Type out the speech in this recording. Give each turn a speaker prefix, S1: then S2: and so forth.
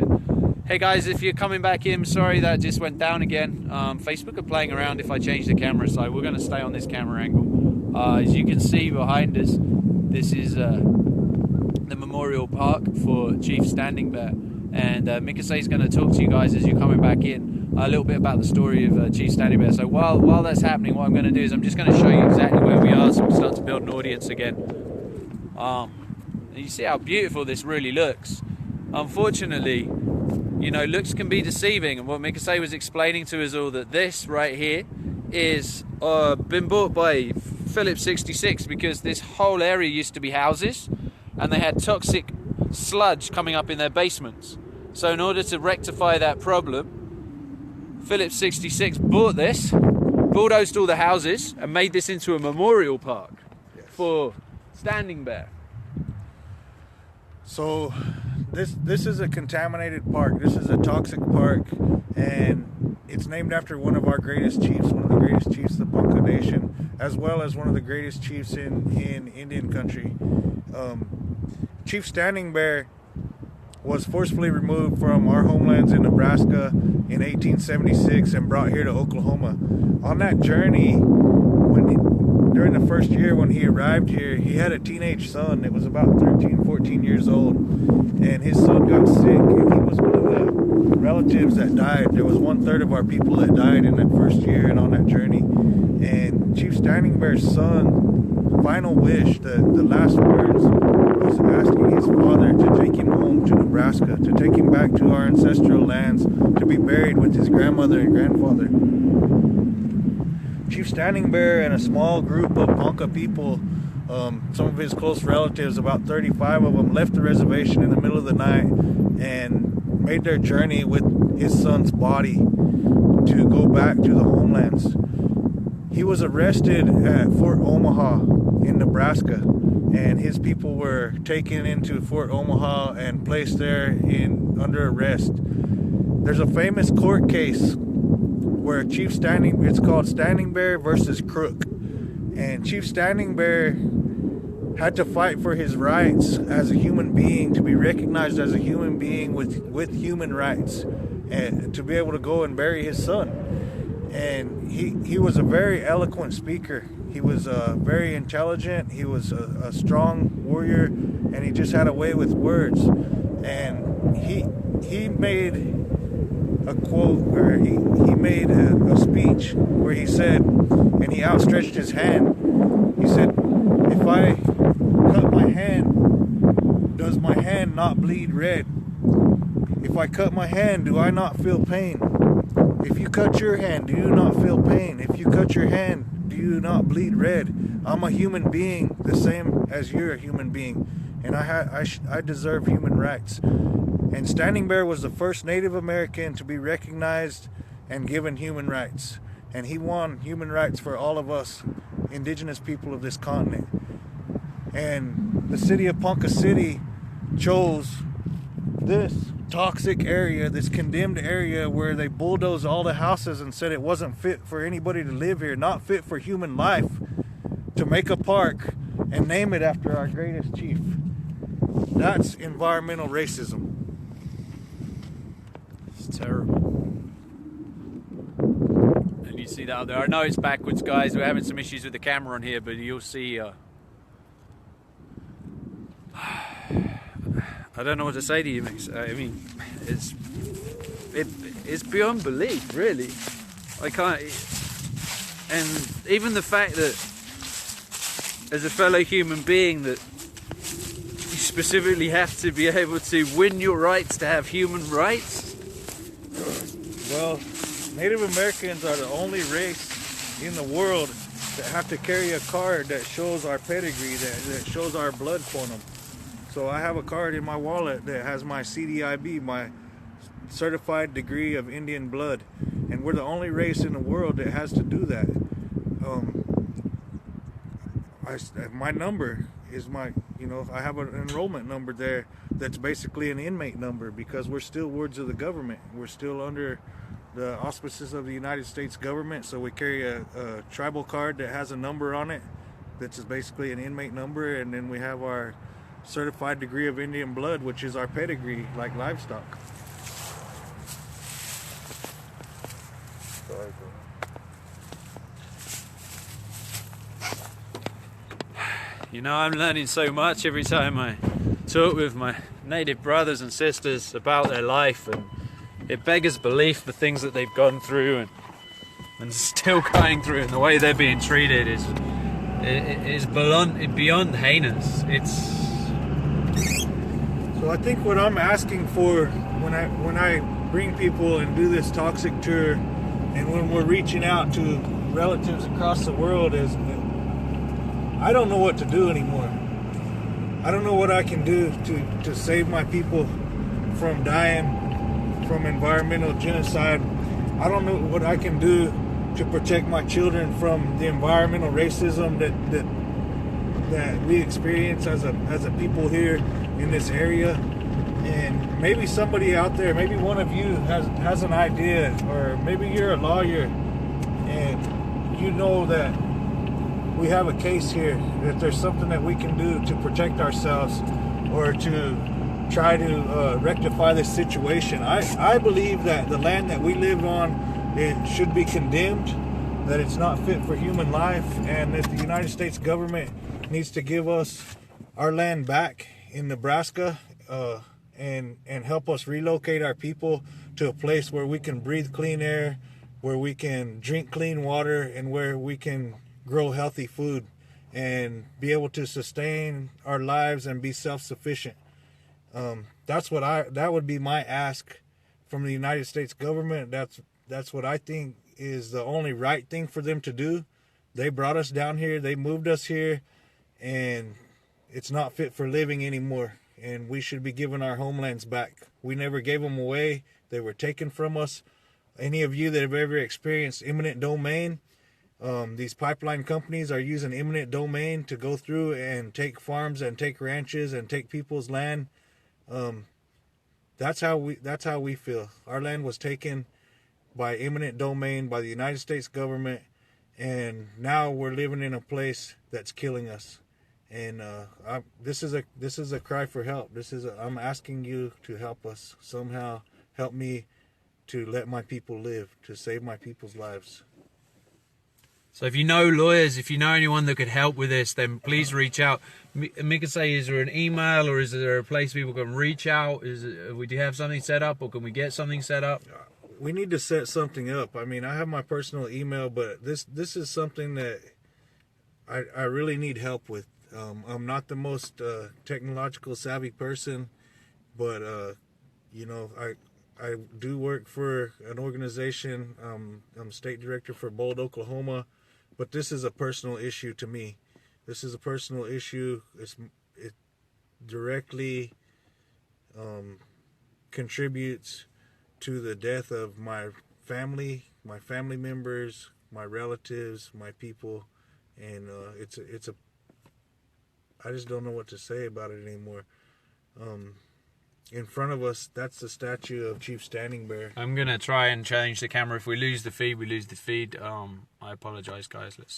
S1: it. Hey guys, if you're coming back in, sorry that just went down again. Facebook are playing around if I change the camera, so we're going to stay on this camera angle. As you can see behind us, this is the Memorial Park for Cheif Standing Bear. And Mekasi is going to talk to you guys as you're coming back in a little bit about the story of Cheif Standing Bear. So while that's happening, what I'm going to do is I'm just going to show you exactly where we are so we can start to build an audience again. You see how beautiful this really looks. Unfortunately, you know, looks can be deceiving, and what Mekasi was explaining to us all, that this right here is been bought by Phillips 66 because this whole area used to be houses and they had toxic sludge coming up in their basements. So in order to rectify that problem, Phillips 66 bought this, bulldozed all the houses and made this into a memorial park for Standing Bear.
S2: So this is a contaminated park. This is a toxic park, and it's named after one of our greatest chiefs, one of the greatest chiefs of the Ponca Nation, as well as one of the greatest chiefs in Indian country. Cheif Standing Bear was forcefully removed from our homelands in Nebraska in 1876 and brought here to Oklahoma. On that journey, during the first year when he arrived here, he had a teenage son that was about 13, 14 years old, and his son got sick, and he was one of the relatives that died. There was 1/3 of our people that died in that first year and on that journey. And Cheif Standing Bear's son, final wish, the last words, was asking his father to take him home to Nebraska, to take him back to our ancestral lands, to be buried with his grandmother and grandfather. Cheif Standing Bear and a small group of Ponca people, some of his close relatives, about 35 of them, left the reservation in the middle of the night and made their journey with his son's body to go back to the homelands. He was arrested at Fort Omaha in Nebraska, and his people were taken into Fort Omaha and placed there under arrest. There's a famous court case where Cheif Standing, it's called Standing Bear versus Crook, and Cheif Standing Bear had to fight for his rights as a human being, to be recognized as a human being with human rights, and to be able to go and bury his son. And he was a very eloquent speaker. He was very intelligent. He was a strong warrior, and he just had a way with words. And he made a quote, or he made a speech where he said, and he outstretched his hand. He said, "If I cut my hand, does my hand not bleed red? If I cut my hand, do I not feel pain? If you cut your hand, do you not feel pain? If you cut your hand, do you not bleed red? I'm a human being, the same as you're a human being, and I deserve human rights." And Standing Bear was the first Native American to be recognized and given human rights. And he won human rights for all of us indigenous people of this continent. And the city of Ponca City chose this toxic area, this condemned area where they bulldozed all the houses and said it wasn't fit for anybody to live here, not fit for human life, to make a park and name it after our greatest chief. That's environmental racism.
S1: It's terrible. And you see that out there. I know it's backwards, guys. We're having some issues with the camera on here, but you'll see. I don't know what to say to you, Mix. I mean, it's beyond belief, really. I can't. And even the fact that, as a fellow human being, that you specifically have to be able to win your rights to have human rights.
S2: Well, Native Americans are the only race in the world that have to carry a card that shows our pedigree, that shows our blood quantum. So I have a card in my wallet that has my CDIB, my certified degree of Indian blood, and we're the only race in the world that has to do that. My number is my, I have an enrollment number there that's basically an inmate number, because we're still wards of the government. We're still under the auspices of the United States government, so we carry a tribal card that has a number on it that's basically an inmate number, and then we have our certified degree of Indian blood, which is our pedigree, like livestock. Sorry, bro.
S1: You know, I'm learning so much every time I talk with my native brothers and sisters about their life, and it beggars belief the things that they've gone through and still going through, and the way they're being treated is beyond heinous.
S2: So I think what I'm asking for when I bring people and do this toxic tour, and when we're reaching out to relatives across the world, is I don't know what to do anymore. I don't know what I can do to save my people from dying from environmental genocide. I don't know what I can do to protect my children from the environmental racism that we experience as a people here in this area. And maybe somebody out there, maybe one of you has an idea, or maybe you're a lawyer and you know that we have a case here, that there's something that we can do to protect ourselves or to try to rectify this situation. I believe that the land that we live on, it should be condemned, that it's not fit for human life, and that the United States government needs to give us our land back in Nebraska and help us relocate our people to a place where we can breathe clean air, where we can drink clean water, and where we can grow healthy food and be able to sustain our lives and be self-sufficient. That would be my ask from the United States government. That's what I think is the only right thing for them to do. They brought us down here, they moved us here, and it's not fit for living anymore, and we should be given our homelands back. We never gave them away. They were taken from us. Any of you that have ever experienced eminent domain, these pipeline companies are using eminent domain to go through and take farms and take ranches and take people's land. That's how we feel. Our land was taken by eminent domain by the United States government, and now we're living in a place that's killing us. And this is a cry for help. I'm asking you to help us somehow. Help me to let my people live, to save my people's lives.
S1: So if you know lawyers, if you know anyone that could help with this, then please reach out. Mekasi, is there an email, or is there a place people can reach out? Do you have something set up, or can we get something set up?
S2: We need to set something up. I mean, I have my personal email, but this is something that I really need help with. I'm not the most technological savvy person, but you know, I do work for an organization. I'm state director for Bold, Oklahoma. But this is a personal issue to me. This is a personal issue. It directly contributes to the death of my family members, my relatives, my people, and I just don't know what to say about it anymore. In front of us, that's the statue of Cheif Standing Bear.
S1: I'm gonna try and change the camera. If we lose the feed, we lose the feed. I apologize, guys. Let's see.